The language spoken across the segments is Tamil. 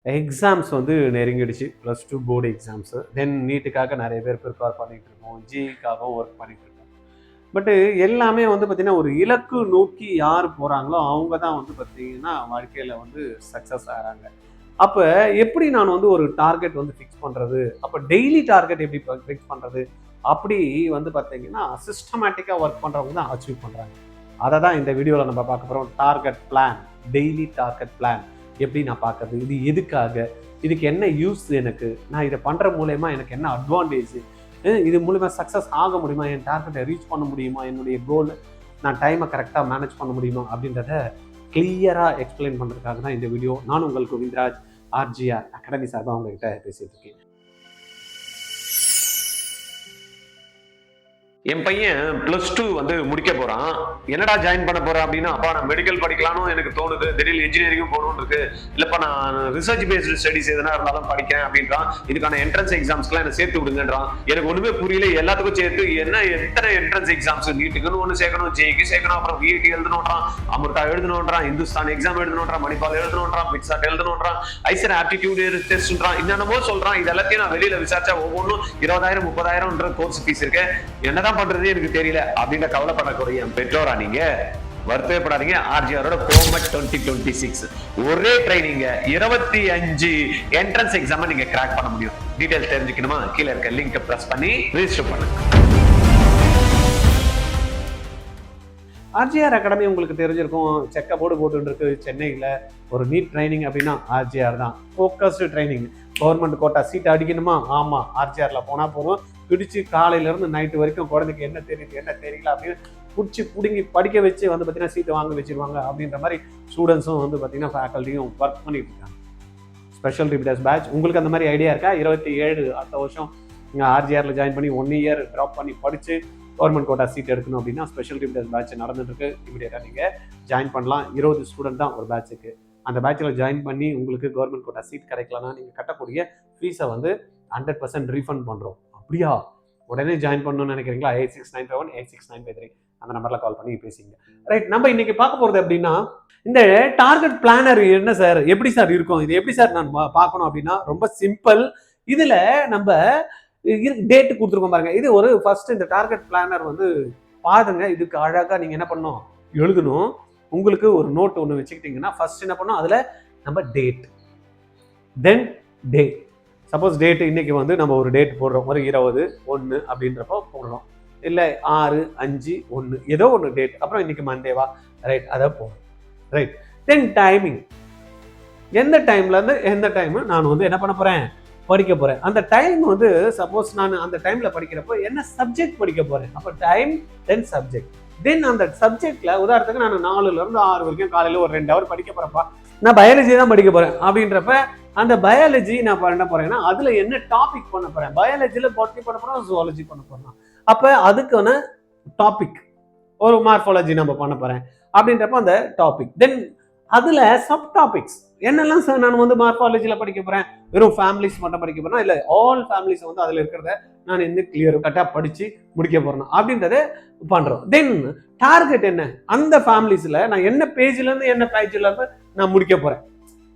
எக்ஸாம்ஸ் வந்து நெருங்கிடுச்சு. +2 போர்டு எக்ஸாம்ஸு. தென் நீட்டுக்காக நெறைய பேர் ப்ரிப்பேர் பண்ணிட்டு இருக்கோம். ஜிஇக்காகவும் ஒர்க் பண்ணிட்டு இருக்கோம். பட்டு எல்லாமே வந்து பார்த்தீங்கன்னா, ஒரு இலக்கு நோக்கி யார் போறாங்களோ, அவங்க தான் வந்து பார்த்தீங்கன்னா, வாழ்க்கையில வந்து சக்சஸ் ஆகுறாங்க. அப்ப எப்படி நான் வந்து ஒரு டார்கெட் வந்து ஃபிக்ஸ் பண்றது? அப்ப டெய்லி டார்கெட் எப்படி ஃபிக்ஸ் பண்றது? அப்படி வந்து பார்த்தீங்கன்னா, சிஸ்டமேட்டிக்கா ஒர்க் பண்றவங்க தான் அச்சீவ் பண்றாங்க. அத தான் இந்த வீடியோல நம்ம பார்க்க போறோம். Target plan, daily target plan எப்படி நான் பார்க்கறது? இது எதுக்காக? இதுக்கு என்ன யூஸ் எனக்கு? நான் இத பண்ற மூலியமா எனக்கு என்ன அட்வான்டேஜ்? இது மூலியமா சக்சஸ் ஆக முடியுமா? என் டார்கெட்டை ரீச் பண்ண முடியுமா? என்னுடைய கோல் நான் டைமை கரெக்டா மேனேஜ் பண்ண முடியுமா? அப்படின்றத கிளியரா எக்ஸ்பிளைன் பண்றதுக்காக தான் இந்த வீடியோ. நான் உங்கள் கோவிந்தராஜ், ஆர்ஜிஆர் அகாடமி சார்பா உங்ககிட்ட பேசிட்டு இருக்கேன். என் பையன் +2 வந்து முடிக்க போறான். என்னடா ஜாயின் பண்ண போறேன் அப்படின்னா, அப்பா நான் மெடிக்கல் படிக்கலாம்னு எனக்கு தோணுது, திடீர்னு இன்ஜினியரிங் போகணும்னு இருக்கு, இல்லப்பா நான் ரிசர்ச் பேஸ்டு ஸ்டடிஸ் எதனா இருந்தாலும் படிக்கிறேன் அப்படின்றான். இதுக்கான என்ட்ரன்ஸ் எக்ஸாம்ஸ்க்குலாம் என்ன சேர்த்து விடுங்கன்றான். எனக்கு ஒண்ணுமே புரியல. எல்லாத்துக்கும் சேர்த்து என்ன எத்தனை என்ட்ரன்ஸ் எக்ஸாம்ஸ், நீட்டுக்குன்னு ஒன்று சேர்க்கணும், ஜேஇக்கு சேர்க்கணும், அப்புறம் விஐடி எழுதணுன்றான், அமிர்தா எழுதணுன்றான், இந்துஸ்தான் எக்ஸாம் எழுதணுன்றான், மணிப்பால் எழுதணுன்றான், பிட்சாட் எழுதணுன்றான், ஐசர் ஆப்டிடியூட் டெஸ்ட்ன்றான், என்னென்னமோ சொல்றான். இது எல்லாத்தையும் நான் வெளியில விசாரிச்சா ஒவ்வொன்றும் 20,000 30,000 கோர்ஸ் ஃபீஸ் இருக்கு. என்னதான் பண்றது எனக்கு தெரியல அப்படின்ற கவலைப்படக்கூடிய பெற்றோரா நீங்க? வருத்தப்படாதீங்க. ஆர்ஜிஆரோட கோமட் 2026 ஒரே ட்ரைனிங் 25 என்ட்ரன்ஸ் எக்ஸாம் நீங்க கிராக் பண்ண முடியும். டீடைல்ஸ் தெரிஞ்சுக்கணுமா? கீழே இருக்க லிங்க் பிரஸ் பண்ணி ரெஜிஸ்டர் பண்ணுங்க. ஆர்ஜிஆர் அகாடமி உங்களுக்கு தெரிஞ்சிருக்கும். செக்க போர்டு போட்டு இருக்கு சென்னையில். ஒரு நீட் ட்ரைனிங் அப்படின்னா ஆர்ஜிஆர் தான். Focused training. Government quota seat அடிக்கணுமா? ஆமாம், ஆர்ஜிஆரில் போனால் போதும். பிடிச்சி காலையிலேருந்து நைட்டு வரைக்கும் குழந்தைக்கு என்ன தெரியுது என்ன தெரியல அப்படின்னு பிடிச்சி பிடுங்கி படிக்க வச்சு வந்து பார்த்தீங்கன்னா சீட்டை வாங்க வச்சிருவாங்க. அப்படின்ற மாதிரி ஸ்டூடெண்ட்ஸும் வந்து பார்த்தீங்கன்னா ஃபேக்கல்ட்டியும் ஒர்க் பண்ணிட்டு இருக்காங்க. ஸ்பெஷல் ரிப்பீட்டர்ஸ் பேட்ச் உங்களுக்கு அந்த மாதிரி ஐடியா இருக்கா? 27 அடுத்த வருஷம் நீங்கள் ஆர்ஜிஆரில் ஜாயின் பண்ணி 1 இயர் ட்ராப் பண்ணி படித்து கவர்மெண்ட் கோட்டா சீட் எடுக்கணும் அப்படின்னா ஸ்பெஷல் ரிப்பீட்டர்ஸ் பேட்ச் நடந்துட்டு இருக்கு. இமீடியட்டாக நீங்கள் ஜாயின் பண்ணலாம். 20 ஸ்டூடெண்ட் தான் ஒரு பேட்சுக்கு. அந்த பேட்சில் ஜாயின் பண்ணி உங்களுக்கு கவர்மெண்ட் கோட்டா சீட் கிடைக்கலன்னா நீங்கள் கட்டக்கூடிய ஃபீஸை வந்து 100% ரீஃபண்ட் பண்ணுறோம். அப்படியா? உடனே ஜாயின் பண்ணணும்னு நினைக்கிறீங்களா? 869551 86953 அந்த நம்பரில் கால் பண்ணி பேசிங்க. ரைட், நம்ம இன்னைக்கு பார்க்க போகிறது அப்படின்னா, இந்த டார்கெட் பிளானர் என்ன சார், எப்படி சார் இருக்கும், இது எப்படி சார் நான் பார்க்கணும் அப்படின்னா ரொம்ப சிம்பிள். இதில் நம்ம டேட்டு கொடுத்துருக்கோம் பாருங்க. இது ஒரு ஃபர்ஸ்ட் இந்த டார்கெட் பிளானர் வந்து பாருங்க. இதுக்கு அழகாக நீங்கள் என்ன பண்ணணும், எழுதணும். உங்களுக்கு ஒரு நோட் ஒன்று வச்சுக்கிட்டீங்கன்னா ஃபர்ஸ்ட் என்ன பண்ணணும், அதில் நம்ம டேட், தென் டே. சப்போஸ் டேட்டு இன்னைக்கு வந்து நம்ம ஒரு டேட் போடுறோம், ஒரு 20/1 அப்படின்றப்போ போடுறோம், இல்லை 6/5/1 ஏதோ ஒன்று டேட். அப்புறம் இன்னைக்கு மண்டேவா, ரைட், அதை போடுறோம். ரைட், தென் டைமிங். எந்த டைம்லேருந்து எந்த டைமு நான் வந்து என்ன பண்ண போகிறேன், படிக்க போகிறேன். அந்த டைம் வந்து சப்போஸ் நான் அந்த டைமில் படிக்கிறப்போ என்ன சப்ஜெக்ட் படிக்க போகிறேன், அப்போ டைம் தென் சப்ஜெக்ட். தென் அந்த சப்ஜெக்டில் உதாரணத்துக்கு நான் 4லேருந்து 6 வரைக்கும் காலையில் ஒரு 2 ஹவர் படிக்க போகிறப்பா, நான் பயாலஜி தான் படிக்க போகிறேன் அப்படின்றப்ப அந்த பயாலஜி நான் பண்ண போறேன்னா அதுல என்ன டாபிக் பண்ண போறேன், பயாலஜில பாட்னி பண்ண போறோம், ஜுவாலஜி பண்ண போறோம். அப்ப அதுக்கான டாபிக் ஒரு மார்ஃபாலஜி நம்ம பண்ண போறேன் அப்படின்றப்ப அந்த டாபிக். தென் அதுல சப் டாபிக்ஸ் என்னெல்லாம் சார் நான் வந்து மார்ஃபாலஜில படிக்க போறேன், வெறும் ஃபேமிலிஸ் மட்டும் படிக்க போறேன், இல்ல ஆல் ஃபேமிலிஸ் வந்து அதுல இருக்கிறத நான் இந்த கிளியர் கட்டா படிச்சு முடிக்க போறேன் அப்படின்றத பண்றோம். தென் டார்கெட் என்ன, அந்த ஃபேமிலிஸ்ல நான் என்ன பேஜ்ல இருந்து என்ன பேஜ்ல இருந்து நான் முடிக்க போறேன்.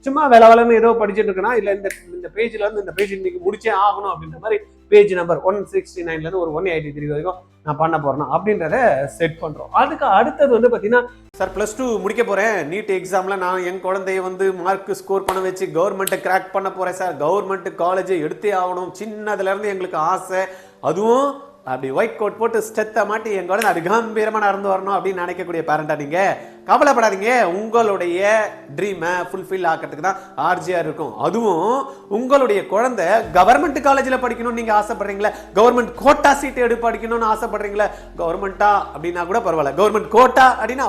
சும்மா வேலை வேலைன்னு ஏதோ படிச்சுட்டு இருக்கேன்னா, இல்லை இந்த பேஜ்ல இருந்து இந்த பேஜ் இன்னைக்கு முடிச்சே ஆகணும் அப்படின்ற மாதிரி பேஜ் நம்பர் 169லேருந்து ஒரு 183 வரைக்கும் நான் பண்ண போறேன் அப்படின்றத செட் பண்றோம். அதுக்கு அடுத்தது வந்து பார்த்தீங்கன்னா, சார் +2 முடிக்க போறேன், நீட் எக்ஸாம்ல நான் என் குழந்தைய வந்து மார்க் ஸ்கோர் பண்ண வச்சு கவர்மெண்ட்டை கிராக் பண்ண போறேன் சார், கவர்மெண்ட் காலேஜை எடுத்தே ஆகணும், சின்னதுல இருந்து எங்களுக்கு ஆசை, அதுவும் அப்படி ஒயிட் கோட் போட்டு ஸ்டெத்தை மாட்டி என் குழந்தை அது கம்பீரமா நடந்து வரணும் அப்படின்னு நினைக்கக்கூடிய பேரண்டா நீங்க, கவலைப்படாதீங்க. உங்களுடைய ட்ரீமை ஃபுல்ஃபில் ஆக்கிறதுக்கு தான் ஆர்ஜிஆர் இருக்கும். அதுவும் உங்களுடைய குழந்தை கவர்மெண்ட் காலேஜில் படிக்கணும்னு நீங்க ஆசைப்படுறீங்களா, கவர்மெண்ட் கோட்டா சீட் எடுத்து படிக்கணும்னு ஆசைப்படுறீங்களா, கவர்மெண்டா அப்படின்னா கூட பரவாயில்ல, கவர்மெண்ட் கோட்டா அப்படின்னா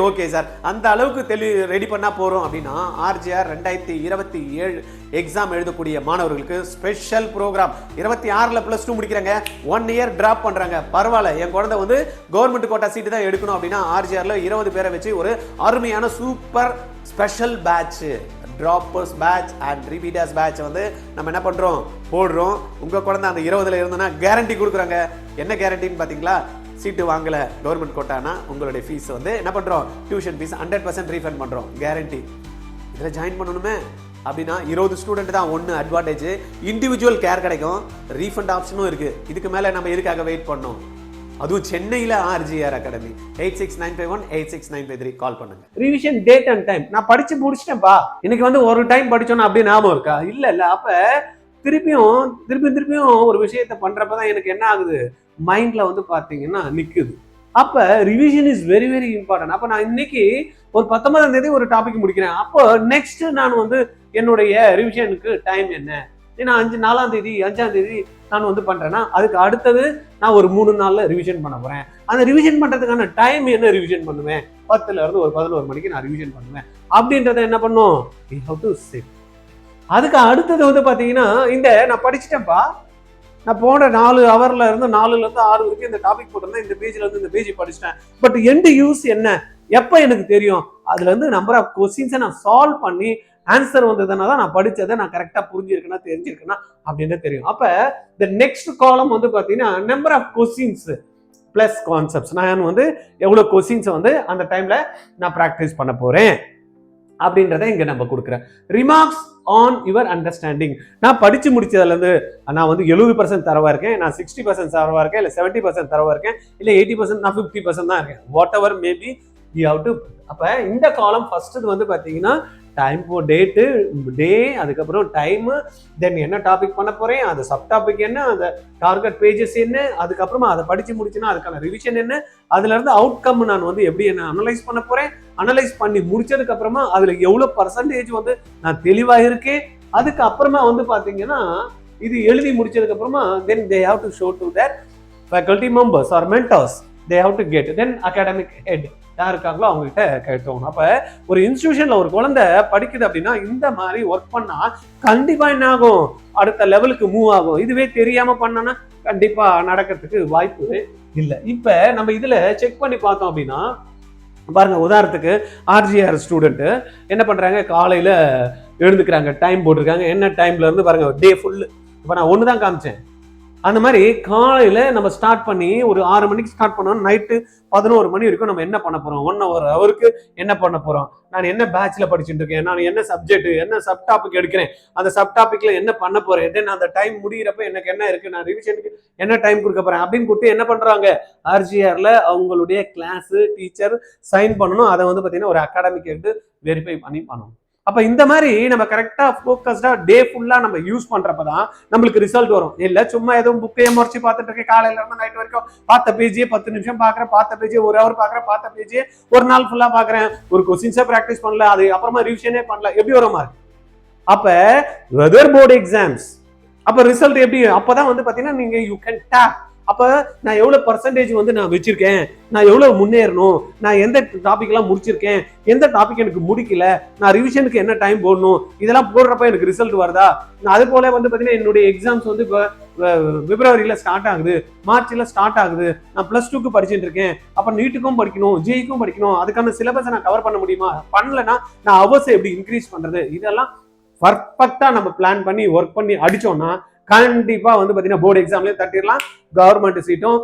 ஓகே சார், அந்த அளவுக்கு ரெடி பண்ணா போறோம் அப்படின்னா ஆர்ஜிஆர் 2027 எக்ஸாம் எழுதக்கூடிய மாணவர்களுக்கு ஸ்பெஷல் ப்ரோக்ராம். 26ல +2 முடிக்கிறாங்க, 1 இயர் டிராப் பண்றாங்க, பரவாயில்ல என் குழந்தை வந்து கவர்மெண்ட் கோட்டா சீட் தான் எடுக்கணும் அப்படின்னா ஆர்ஜிஆர்ல 20 பேரை வச்சு ஒரு அருமையான super special batch, droppers batch and repeaters batch வந்து நம்ம என்ன பண்றோம், போடுறோம். உங்க குழந்தை அந்த 20ல இருந்தனா கேரண்டி கொடுக்குறாங்க. என்ன கேரண்டின்னு பாத்தீங்களா, சீட்டு வாங்கல கவர்மெண்ட் கோட்டானா உங்களுடைய ஃபீஸ் வந்து என்ன பண்றோம், டியூஷன் ஃபீஸ் 100% ரீஃபண்ட் பண்றோம், கேரண்டி. இதுல ஜாயின் பண்ணணுமே அப்படின்னா 20 ஸ்டூடெண்ட் தான். ஒன்று அட்வான்டேஜ், இண்டிவிஜுவல் கேர் கிடைக்கும், ரீஃபண்ட் ஆப்ஷனும் இருக்கு. இதுக்கு மேல நம்ம எதுக்காக வெயிட் பண்ணோம்? அதுவும் சென்னையில RGR அகாடமி. 8695186953 கால் பண்ணுங்க. Revision date and time. நான் படிச்சு முடிச்சிட்டேன்ப்பா, இன்னைக்கு வந்து ஒரு டைம் படிச்சோன்னா அப்படியே ஞாபகம் இருக்கா? இல்ல. அப்ப திருப்பியும் ஒரு விஷயத்த பண்றப்பதான் எனக்கு என்ன ஆகுது, மைண்ட்ல வந்து பாத்தீங்கன்னா நிக்குது. அப்ப revision is very very important. அப்ப நான் இன்னைக்கு ஒரு 19ஆம் தேதி ஒரு டாபிக் முடிக்கிறேன். அப்போ நெக்ஸ்ட் நான் வந்து என்னுடைய ரிவிஷனுக்கு டைம் என்ன? நான் 4ஆம் தேதி 5ஆம் தேதி நான் வந்து பண்றேன்னா அதுக்கு அடுத்தது நான் ஒரு 3 நாள்ல ரிவிஷன் பண்ண போறேன். அந்த ரிவிஷன் பண்றதுக்கான டைம் என்ன ரிவிஷன் பண்ணுவேன்? 10ல இருந்து ஒரு 11 மணிக்கு நான் ரிவிஷன் பண்ணுவேன் அப்படின்றத என்ன பண்ணும், வி ஹவ் டு செட். அதுக்கு அடுத்தது வந்து பாத்தீங்கன்னா, இந்த நான் படிச்சுட்டேன்ப்பா, நான் போன 4 ஹவர்ல இருந்து 4ல இருந்து 6 வரைக்கும் இந்த டாபிக் போட்டிருந்தேன், இந்த பேஜ்ல இருந்து இந்த பேஜ் படிச்சுட்டேன். பட் எண்ட் யூஸ் என்ன, எப்ப எனக்கு தெரியும்? அதுல இருந்து நம்பர் ஆஃப் கொஸ்டின்ஸை நான் சால்வ் பண்ணி ஆன்சர் வந்ததுன்னா தான் நான் படிச்சதை நான் கரெக்டா புரிஞ்சிருக்கேன்னா தெரிஞ்சிருக்கேன்னா அப்படின்னு தெரியும். அப்ப இந்த நெக்ஸ்ட் காலம் வந்து பாத்தீங்கன்னா number of questions plus concepts. நான் வந்து எவ்வளவு கொஸ்டின்ஸை வந்து அந்த டைம்ல நான் ப்ராக்டிஸ் பண்ண போறேன் அப்படின்றத இங்க நம்ம கொடுக்குறேன். Remarks on your understanding. நான் படிச்சு முடிச்சதுல இருந்து நான் வந்து 70% தரவா இருக்கேன், நான் 60% தரவா இருக்கேன், இல்ல 70% தரவா இருக்கேன், இல்ல 80%, நான் 50% தான் இருக்கேன். Whatever maybe you have to. அப்ப இந்த காலம் ஃபர்ஸ்ட் வந்து பாத்தீங்கன்னா டைம் ஃபார் டேட்டு, டே, அதுக்கப்புறம் டைம், தென் என்ன டாபிக் பண்ண போறேன், அந்த சப் டாபிக் என்ன, அந்த டார்கெட் பேஜஸ் என்ன, அதுக்கப்புறமா அதை படிச்சு முடிச்சுன்னா அதுக்கான ரிவிஷன் என்ன, அதுல இருந்து அவுட்கம் நான் வந்து எப்படி என்ன அனலைஸ் பண்ண போறேன், அனலைஸ் பண்ணி முடிச்சதுக்கு அப்புறமா அதுல எவ்வளவு பர்சன்டேஜ் வந்து நான் தெளிவா இருக்கேன். அதுக்கு அப்புறமா வந்து பாத்தீங்கன்னா இது எழுதி முடிச்சதுக்கு அப்புறமா then they have to show to their faculty members or mentors, they have to get, then academic head யார் இருக்காங்களோ அவங்க கிட்ட கேட்டோம். அப்ப ஒரு இன்ஸ்டிடியூஷன்ல ஒரு குழந்தை படிக்குது அப்படின்னா இந்த மாதிரி ஒர்க் பண்ணா கண்டிப்பா என்ன ஆகும், அடுத்த லெவலுக்கு மூவ் ஆகும். இதுவே தெரியாம பண்ணனா கண்டிப்பா நடக்கிறதுக்கு வாய்ப்பு இல்லை. இப்ப நம்ம இதுல செக் பண்ணி பார்த்தோம் அப்படின்னா பாருங்க, உதாரணத்துக்கு RGR ஸ்டூடெண்ட் என்ன பண்றாங்க, காலையில எழுந்துக்கிறாங்க, டைம் போட்டிருக்காங்க, என்ன டைம்ல இருந்து பாருங்க டே ஃபுல். இப்ப நான் ஒண்ணுதான் காமிச்சேன். அந்த மாதிரி காலையில நம்ம ஸ்டார்ட் பண்ணி ஒரு 6 மணிக்கு ஸ்டார்ட் பண்ணோம், நைட்டு 11 மணி வரைக்கும் நம்ம என்ன பண்ண போறோம், 1 ஹவருக்கு என்ன பண்ண போறோம், நான் என்ன பேட்ச்ல படிச்சுட்டு இருக்கேன், நான் என்ன சப்ஜெக்ட், என்ன சப் டாபிக் எடுக்கிறேன், அந்த சப் டாபிக்ல என்ன பண்ண போறேன், தென் அந்த டைம் முடிகிறப்ப எனக்கு என்ன இருக்கு, நான் ரிவிஷனுக்கு என்ன டைம் கொடுக்க போறேன் அப்படின்னு கொடுத்து என்ன பண்றாங்க, RGRல அவங்களுடைய கிளாஸ் டீச்சர் சைன் பண்ணணும். அதை வந்து பாத்தீங்கன்னா ஒரு அகாடமிக் எடுத்து வெரிஃபை பண்ணி பண்ணணும். அப்ப இந்த மாதிரி நம்ம கரெக்டா ஃபோக்கஸ்டா டே ஃபுல்லா நம்ம யூஸ் பண்றப்பதான் நம்மளுக்கு ரிசல்ட் வரும். இல்ல சும்மா எதுவும் புக்கையை முறைச்சு பார்த்துட்டு இருக்கேன், காலையில இருந்து நைட் வரைக்கும் பார்த்த பேஜே 10 நிமிஷம் பாக்குறேன், பார்த்த பேஜே 1 ஹவர் பாக்குறேன், பார்த்த பேஜே ஒரு நாள் ஃபுல்லா பாக்குறேன், ஒரு கொஸ்டின்ஸை பிராக்டிஸ் பண்ணல, அது அப்புறமா ரிவிஷனே பண்ணல, எப்படி வரும் மார்க்? அப்ப வெதர் போர்டு எக்ஸாம்ஸ் அப்ப ரிசல்ட் எப்படி? அப்பதான் வந்து பாத்தீங்கன்னா நீங்க யூ கேன் டேப். அப்ப நான் எவ்வளவு பர்சன்டேஜ் வந்து நான் வச்சிருக்கேன், நான் எவ்வளவு முன்னேறணும், நான் எந்த டாபிக் எல்லாம் முடிச்சிருக்கேன், எந்த டாபிக் எனக்கு முடிக்கல, நான் ரிவிஷனுக்கு என்ன டைம் போடணும், இதெல்லாம் போடுறப்ப எனக்கு ரிசல்ட் வருதா? அது போல வந்து பாத்தீங்கன்னா என்னுடைய எக்ஸாம்ஸ் வந்து இப்போ பிப்ரவரியில ஸ்டார்ட் ஆகுது, மார்ச்ல ஸ்டார்ட் ஆகுது, நான் +2க்கு படிச்சுட்டு இருக்கேன், அப்ப நீட்டுக்கும் படிக்கணும், ஜேஇக்கும் படிக்கணும், அதுக்கான சிலபஸை நான் கவர் பண்ண முடியுமா? பண்ணலன்னா நான் அவர்ஸ் எப்படி இன்க்ரீஸ் பண்றது? இதெல்லாம் பர்ஃபெக்டா நம்ம பிளான் பண்ணி ஒர்க் பண்ணி அடிச்சோம்னா கண்டிப்பா வந்து பாத்தீங்கன்னா போர்டு எக்ஸாம்லயும் தட்டிடலாம், கவர்மெண்ட் சீட்டும்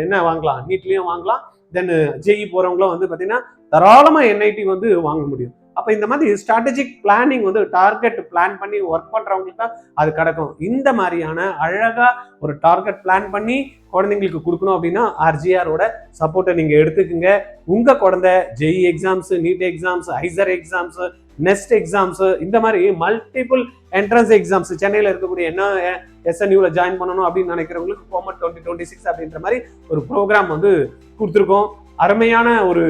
என்ன வாங்கலாம், நீட்லயும் வாங்கலாம், தென் ஜேஇ போறவங்களும் வந்து பாத்தீங்கன்னா தாராளமா NIT வந்து வாங்க முடியும். அப்ப இந்த மாதிரி ஸ்ட்ராட்டஜிக் பிளானிங் வந்து டார்கெட் பிளான் பண்ணி ஒர்க் பண்றவங்களுக்கு தான் அது கிடைக்கும். இந்த மாதிரியான அழகா ஒரு டார்கெட் பிளான் பண்ணி குழந்தைங்களுக்கு கொடுக்கணும் அப்படின்னா RGRோட சப்போர்ட்டை நீங்க எடுத்துக்கோங்க. உங்க குழந்தை JEE exams, NEET exams, IISER exams, NEST exams, இந்த மாதிரி மல்டிபிள் என்ட்ரன்ஸ் எக்ஸாம்ஸ், சென்னையில இருக்கக்கூடிய என்ன SNUல ஜாயின் பண்ணணும் அப்படின்னு நினைக்கிறவங்களுக்கு கோமட் 2026 அப்படின்ற மாதிரி ஒரு ப்ரோக்ராம் வந்து கொடுத்துருக்கோம். அருமையான ஒரு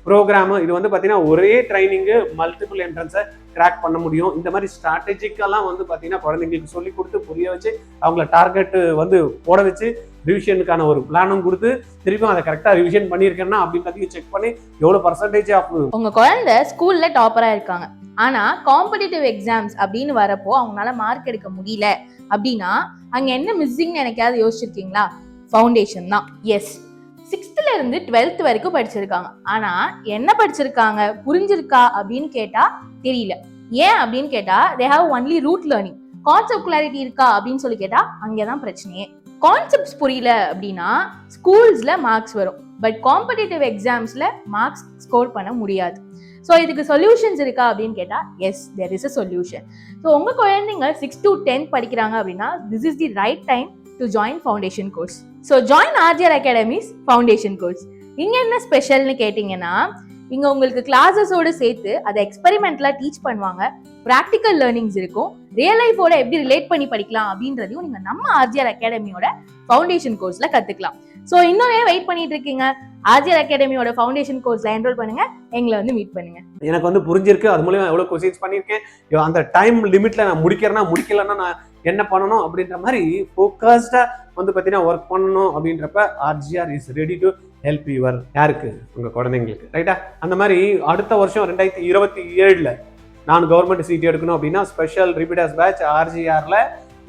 ப்ரோக்ராம் இது. வந்து பாத்தீங்கன்னா ஒரே ட்ரைனிங்கு மல்டிபிள் என்ட்ரன்ஸை கிராக் பண்ண முடியும். இந்த மாதிரி ஸ்ட்ராட்டஜிக்கெல்லாம் வந்து பாத்தீங்கன்னா குழந்தைங்களுக்கு சொல்லி கொடுத்து புரிய வச்சு அவங்கள டார்கெட் வந்து போட வச்சு ரிவிஷனுக்கான ஒரு பிளானும் கொடுத்து திருப்பியும் அதை கரெக்டா ரிவிஷன் பண்ணியிருக்கேன்னா அப்படின்றதையும் செக் பண்ணி எவ்வளவு பர்சன்டேஜ் ஆஃப். உங்க குழந்தை ஸ்கூல்ல டாப்பரா இருக்காங்க, ஆனா காம்படிட்டிவ் எக்ஸாம்ஸ் அப்படின்னு வரப்போ அவங்களால மார்க் எடுக்க முடியல அப்படின்னா அங்க என்ன மிஸ்ஸிங் எனக்காவது யோசிச்சிருக்கீங்களா? ஃபவுண்டேஷன் தான். எஸ், 6th இருந்து 12th வரைக்கும் படிச்சிருக்காங்க, ஆனா என்ன படிச்சிருக்காங்க, புரிஞ்சிருக்கா அப்படின்னு கேட்டா தெரியல. ஏன் அப்படின்னு கேட்டா they have only root learning. Concept clarity இருக்கா அப்படின்னு சொல்லி கேட்டா அங்கேதான் பிரச்சனையே. கான்செப்ட்ஸ் புரியல அப்படின்னா ஸ்கூல்ஸ்ல மார்க்ஸ் வரும், பட் காம்படிட்டிவ் எக்ஸாம்ஸ்ல மார்க்ஸ் ஸ்கோர் பண்ண முடியாது. ஸோ இதுக்கு சொல்யூஷன்ஸ் இருக்கா அப்படின்னு கேட்டால் yes, there is a solution. So உங்கள் குழந்தைங்க 6 to 10 படிக்கிறாங்க அப்படின்னா this is the right time to join foundation course. So join RGR academy's foundation course. இங்கே என்ன ஸ்பெஷல்னு கேட்டிங்கன்னா, இங்கே உங்களுக்கு கிளாஸஸோடு சேர்த்து அதை எக்ஸ்பெரிமெண்ட்லாம் டீச் பண்ணுவாங்க, ப்ராக்டிக்கல் லேர்னிங்ஸ் இருக்கும், ரியல் லைஃபோட எப்படி ரிலேட் பண்ணி படிக்கலாம் அப்படின்றதையும் நீங்கள் நம்ம ஆர்ஜிஆர் அகாடமியோட ஃபவுண்டேஷன் கோர்ஸில் கற்றுக்கலாம். ஸோ இன்னும் ஏன் வெயிட் பண்ணிட்டு இருக்கீங்க? ஆர்ஜிஆர் அகாடமியோட ஃபவுண்டேஷன் கோர்ஸில் என்ரோல் பண்ணுங்க, எங்களை வந்து மீட் பண்ணுங்க. எனக்கு வந்து புரிஞ்சிருக்கு, அது மூலமா எவ்வளோ கொஸ்டின்ஸ் பண்ணியிருக்கேன், அந்த டைம் லிமிட்ல நான் முடிக்கலன்னா நான் என்ன பண்ணணும் அப்படின்ற மாதிரி ஃபோக்கஸ்டாக வந்து பார்த்தீங்கன்னா ஒர்க் பண்ணணும். அப்படின்றப்ப RGR is ready to help your யாருக்கு உங்கள் குழந்தைங்களுக்கு, ரைட்டா? அந்த மாதிரி அடுத்த வருஷம் 2027 நான் கவர்மெண்ட் சீட் எடுக்கணும் அப்படின்னா ஸ்பெஷல் ரிப்பீட்டர்ஸ் பேட்ச் ஆர்ஜிஆரில்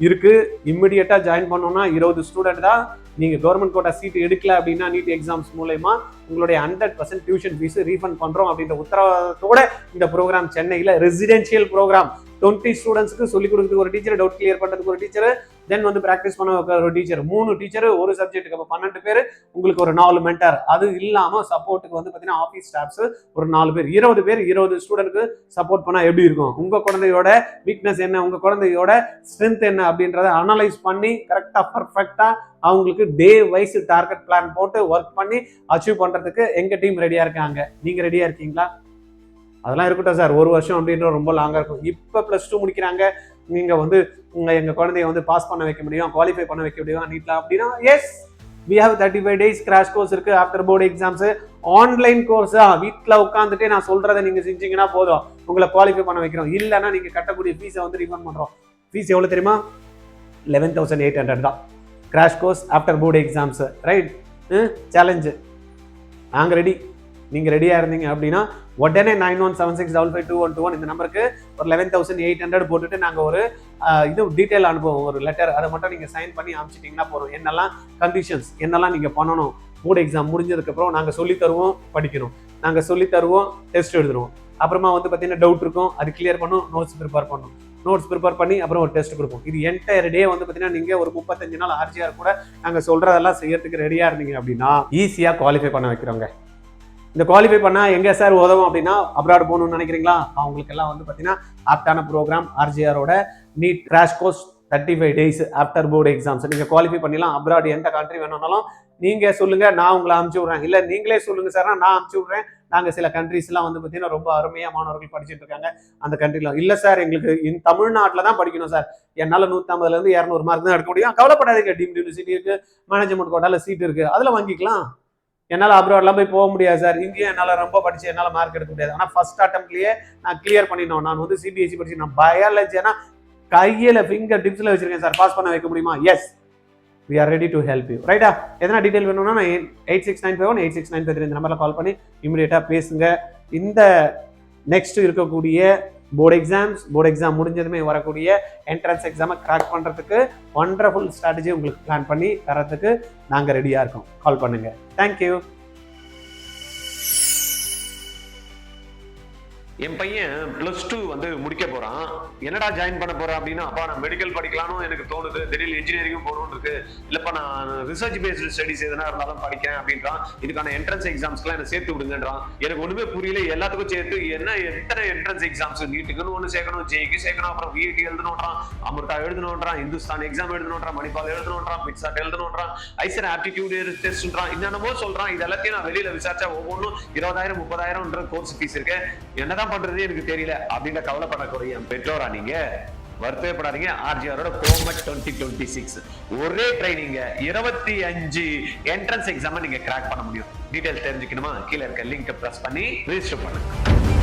இருக்கு. இம்மிடியேட்டாக ஜாயின் பண்ணோம்னா 20 ஸ்டூடெண்ட் தான். நீங்கள் கவர்மெண்ட் கோட்டா சீட் எடுக்கல அப்படின்னா நீட் எக்ஸாம்ஸ் மூலயமா உங்களுடைய 100% டியூஷன் ஃபீஸ் ரீஃபண்ட் பண்ணுறோம் அப்படின்ற உத்தரவாதத்தோட இந்த ப்ரோக்ராம் சென்னையில் ரெசிடென்ஷியல் ப்ரோக்ராம். 20 ஸ்டூடெண்ட்ஸ்க்கு சொல்லிக் கொடுக்குறதுக்கு ஒரு டீச்சர், டவுட் கிளியர் பண்ணுறதுக்கு ஒரு டீச்சர், தென் வந்து ப்ராக்டிஸ் பண்ண ஒரு டீச்சர், 3 டீச்சர் ஒரு சப்ஜெக்ட்டுக்கு. அப்போ 12 பேர், உங்களுக்கு ஒரு 4 மென்டார். அது இல்லாமல் சப்போர்ட்டுக்கு வந்து பார்த்தீங்கன்னா ஆஃபீஸ் ஸ்டாஃப்ஸ் ஒரு 4 பேர், 20 பேர் 20 ஸ்டூடெண்ட்க்கு சப்போர்ட் பண்ணால் எப்படி இருக்கும்? உங்கள் குழந்தையோட வீக்னஸ் என்ன, உங்கள் குழந்தையோட ஸ்ட்ரென்த் என்ன அப்படின்றத அனலைஸ் பண்ணி கரெக்டாக பர்ஃபெக்டாக அவங்களுக்கு டே வைஸ் டார்கெட் பிளான் போட்டு ஒர்க் பண்ணி அச்சீவ் பண்ணுறதுக்கு எங்கள் டீம் ரெடியாக இருக்காங்க. நீங்கள் ரெடியாக இருக்கீங்களா? அதெல்லாம் இருக்கட்டும் சார், ஒரு வருஷம் அப்படின்ற ரொம்ப லாங்காக இருக்கும். இப்போ +2 முடிக்கிறாங்க, நீங்கள் வந்து எங்கள் குழந்தைய வந்து பாஸ் பண்ண வைக்க முடியும், குவாலிஃபை பண்ண வைக்க முடியும் நீட்ல அப்படின்னா yes, we have 35 days crash course இருக்கு. ஆஃப்டர் போர்டு எக்ஸாம்ஸ் ஆன்லைன் கோர்ஸா, வீட்டில் உட்காந்துட்டே நான் சொல்றதை நீங்க செஞ்சீங்கன்னா போதும், உங்களை குவாலிஃபை பண்ண வைக்கிறோம். இல்லைன்னா நீங்க கட்டக்கூடிய ஃபீஸை வந்து ரீஃபண்ட் பண்றோம். ஃபீஸ் எவ்வளவு தெரியுமா? 11,800 தான். Crash course after board exams, right? Challenge நாங்க ரெடி. நீங்க ரெடியா இருந்தீங்க அப்படின்னா உடனே 9176552121 இந்த நம்பருக்கு ஒரு 11,800 போட்டுட்டு நாங்க ஒரு இது டீட்டெயில் அனுப்புவோம், ஒரு லெட்டர். அதை மட்டும் நீங்க சைன் பண்ணி அனுப்பிச்சிட்டிங்கன்னா போதும். என்னெல்லாம் கண்டிஷன்ஸ், என்னெல்லாம் நீங்க பண்ணணும், போர்டு எக்ஸாம் முடிஞ்சதுக்கப்புறம் நாங்கள் சொல்லி தருவோம், படிக்கணும், நாங்கள் சொல்லி தருவோம், டெஸ்ட் எழுதுருவோம். அப்புறமா வந்து பார்த்தீங்கன்னா டவுட் இருக்கும், அது கிளியர் பண்ணும், நோட்ஸ் ப்ரிப்பேர் பண்ணும், நோட்ஸ் ப்ரிப்பேர் பண்ணி அப்புறம் ஒரு டெஸ்ட் கொடுப்போம். இது என்டையர் டே வந்து பார்த்தீங்கன்னா நீங்கள் ஒரு 35 நாள் ஆர்ஜிஆர் கூட நாங்கள் சொல்கிறதெல்லாம் செய்யறதுக்கு ரெடியாக இருந்தீங்க அப்படின்னா ஈஸியாக குவாலிஃபை பண்ண வைக்கிறோங்க. இந்த குவாலிஃபை பண்ணால் எங்கே சார் உதவும் அப்படின்னா, அப்ராட் போகணும்னு நினைக்கிறீங்களா? அவங்களுக்கு எல்லாம் வந்து பார்த்தீங்கன்னா ஆப்டான ப்ரோக்ராம் ஆர்ஜிஆரோட NEET crash course 35 days after board exams. நீங்கள் குவாலிஃபை பண்ணிடலாம். அப்ராட் எந்த கண்ட்ரி வேணும்னாலும் நீங்கள் சொல்லுங்கள், நான் உங்களை அனுப்பிச்சி விட்றேன். இல்லை நீங்களே சொல்லுங்கள் சார், நான் அனுப்பிச்சி விட்றேன். நாங்கள் சில கண்ட்ரீஸ்லாம் வந்து பார்த்தீங்கன்னா ரொம்ப அருமையாக மாணவர்கள் படிச்சுட்டு இருக்காங்க அந்த கண்ட்ரிலாம். இல்லை சார், எங்களுக்கு தமிழ்நாட்டில் தான் படிக்கணும் சார், என்னால் 150லேருந்து 200 மார்க் தான் எடுக்க முடியும். கவலைப்படாதீங்க, டீம்டு யூனிவர்சிட்டி இருக்குது, மேனேஜ்மெண்ட் கோட்டாவில் சீட் இருக்குது, அதில் வாங்கிக்கலாம். என்னால் அப்ராட்லாம் போய் போக முடியாது சார், இங்கேயும் என்னால் ரொம்ப படிச்சு என்னால் மார்க் எடுக்க முடியாது. ஆனால் ஃபர்ஸ்ட் அட்டம்ப்ட்லேயே நான் கிளியர் பண்ணிடணும். நான் வந்து சிபிஎஸ்சி படிச்சு, நான் பயாலஜி ஏன்னா கையில் ஃபிங்கர் டிப்ஸில் வச்சிருக்கேன் சார், பாஸ் பண்ண வைக்க முடியுமா? Yes, we are ready to help you. ரைட்டா? எதனா டீட்டெயில் வேணும்னா நான் 8695186953 இந்த நம்பரில் கால் பண்ணி இமீடியட்டாக பேசுங்க. இந்த நெக்ஸ்ட் இருக்கக்கூடிய போர்டு எக்ஸாம் முடிஞ்சதுமே வரக்கூடிய என்ட்ரன்ஸ் எக்ஸாமை கிராக் பண்ணுறதுக்கு வண்டர்ஃபுல் ஸ்ட்ராட்டஜி உங்களுக்கு பிளான் பண்ணி தரத்துக்கு நாங்கள் ரெடியாக இருக்கோம். கால் பண்ணுங்க. தேங்க்யூ. என் பையன் +2 வந்து முடிக்க போறான். என்னடா ஜாயின் பண்ண போறேன் அப்படின்னா, அப்பா நான் மெடிக்கல் படிக்கலாம்னு எனக்கு தோணுது, திடீர்னு இன்ஜினியரிங் போகணும்னு இருக்கு, இல்லப்பா நான் ரிசர்ச் பேஸ்டு ஸ்டடிஸ் எதனா இருந்தாலும் படிக்கிறேன் அப்படின்றான். இதுக்கான என்ட்ரன்ஸ் எக்ஸாம்ஸ்க்குலாம் என்ன சேர்த்து விடுங்கன்றான். எனக்கு ஒண்ணுமே புரியல. எல்லாத்துக்கும் சேர்த்து என்ன எத்தனை என்ட்ரன்ஸ் எக்ஸாம்ஸ், நீட்டுக்குன்னு ஒன்று சேர்க்கணும், ஜேக்கு சேர்க்கணும், அப்புறம் விஐடி எழுதணுன்றான், அமிர்தா எழுதணுன்றான், இந்துஸ்தான் எக்ஸாம் எழுதணுன்றான், மணிப்பால் எழுதணுன்றான், பிட்சாட் எழுதணுன்றான், ஐசர் ஆப்டிடியூட் டெஸ்ட்ன்றான், என்னென்னமோ சொல்றான். இது எல்லாத்தையும் நான் வெளியில விசாரிச்சா ஒவ்வொன்றும் 20,000 30,000 கோர்ஸ் ஃபீஸ் இருக்கு. என்னதான் பண்றது எனக்கு தெரியல அப்படின்ற கவலைப்படக்கூடிய பெற்றோரா நீங்க? வருத்தப்படாதீங்க. ஆர்ஜிஆரோட கோமட் 2026 ஒரே ட்ரைனிங் 25 என்ட்ரன்ஸ் எக்ஸாம் நீங்க கிராக் பண்ண முடியும். டீடைல்ஸ் தெரிஞ்சுக்கணுமா? கீழே இருக்க லிங்க் பிரஸ் பண்ணி ரெஜிஸ்டர் பண்ணுங்க.